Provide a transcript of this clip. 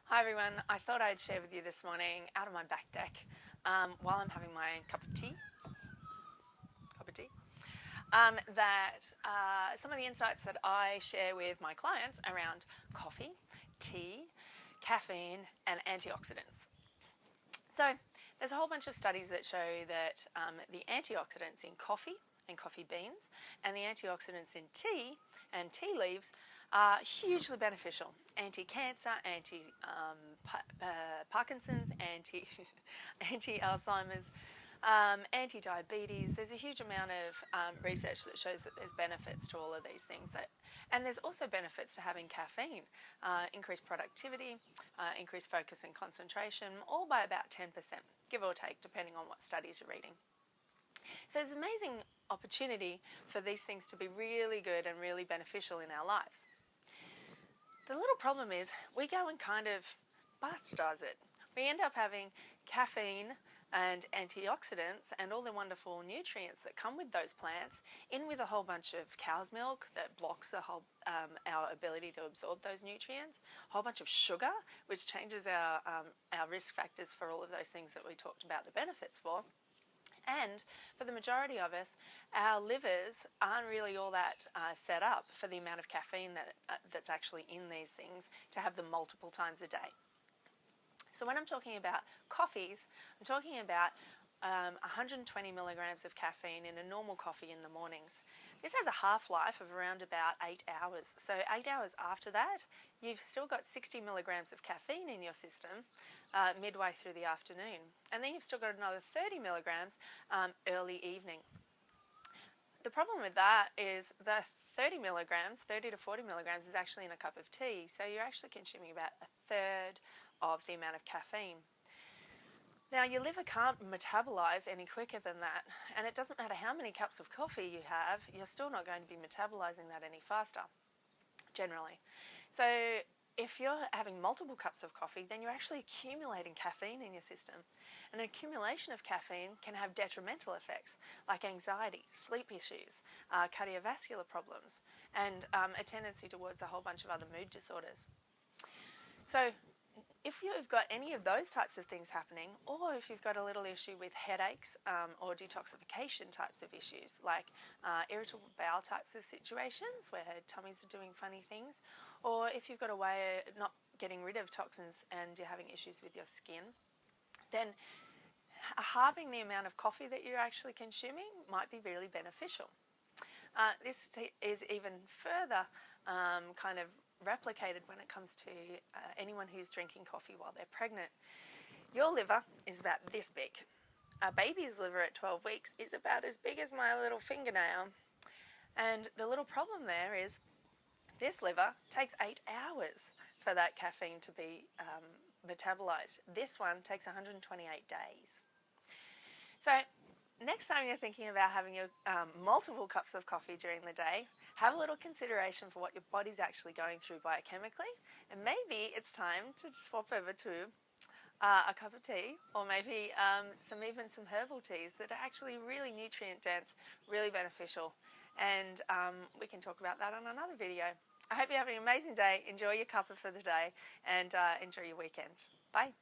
Hi everyone, I thought I'd share with you this morning out of my back deck while I'm having my cup of tea, that some of the insights that I share with my clients around coffee, tea, caffeine and antioxidants. So there's a whole bunch of studies that show that the antioxidants in coffee and coffee beans and the antioxidants in tea and tea leaves are hugely beneficial. Anti-cancer, anti-Parkinson's, anti-Alzheimer's, anti-diabetes. There's a huge amount of research that shows that there's benefits to all of these things. And there's also benefits to having caffeine. Increased productivity, increased focus and concentration, all by about 10%, give or take, depending on what studies you're reading. So it's an amazing opportunity for these things to be really good and really beneficial in our lives. The little problem is we go and kind of bastardize it. We end up having caffeine and antioxidants and all the wonderful nutrients that come with those plants in with a whole bunch of cow's milk that blocks our ability to absorb those nutrients, a whole bunch of sugar, which changes our risk factors for all of those things that we talked about the benefits for. And for the majority of us, our livers aren't really all that set up for the amount of caffeine that's actually in these things to have them multiple times a day. So when I'm talking about coffees, I'm talking about 120 milligrams of caffeine in a normal coffee in the mornings. This has a half-life of around about 8 hours. So 8 hours after that, you've still got 60 milligrams of caffeine in your system midway through the afternoon. And then you've still got another 30 milligrams early evening. The problem with that is the 30 to 40 milligrams is actually in a cup of tea. So you're actually consuming about a third of the amount of caffeine. Now, your liver can't metabolize any quicker than that, and it doesn't matter how many cups of coffee you have, you're still not going to be metabolizing that any faster, generally. So if you're having multiple cups of coffee, then you're actually accumulating caffeine in your system. An accumulation of caffeine can have detrimental effects like anxiety, sleep issues, cardiovascular problems, and a tendency towards a whole bunch of other mood disorders. So if you've got any of those types of things happening, or if you've got a little issue with headaches or detoxification types of issues, like irritable bowel types of situations where tummies are doing funny things, or if you've got a way of not getting rid of toxins and you're having issues with your skin, then halving the amount of coffee that you're actually consuming might be really beneficial. This is even further kind of replicated when it comes to anyone who's drinking coffee while they're pregnant. Your liver is about this big. A baby's liver at 12 weeks is about as big as my little fingernail. And the little problem there is this liver takes 8 hours for that caffeine to be metabolized. This one takes 128 days. So next time you're thinking about having your multiple cups of coffee during the day, have a little consideration for what your body's actually going through biochemically, and maybe it's time to swap over to a cup of tea, or maybe even some herbal teas that are actually really nutrient dense, really beneficial, and we can talk about that on another video. I hope you're having an amazing day. Enjoy your cuppa for the day, and enjoy your weekend. Bye.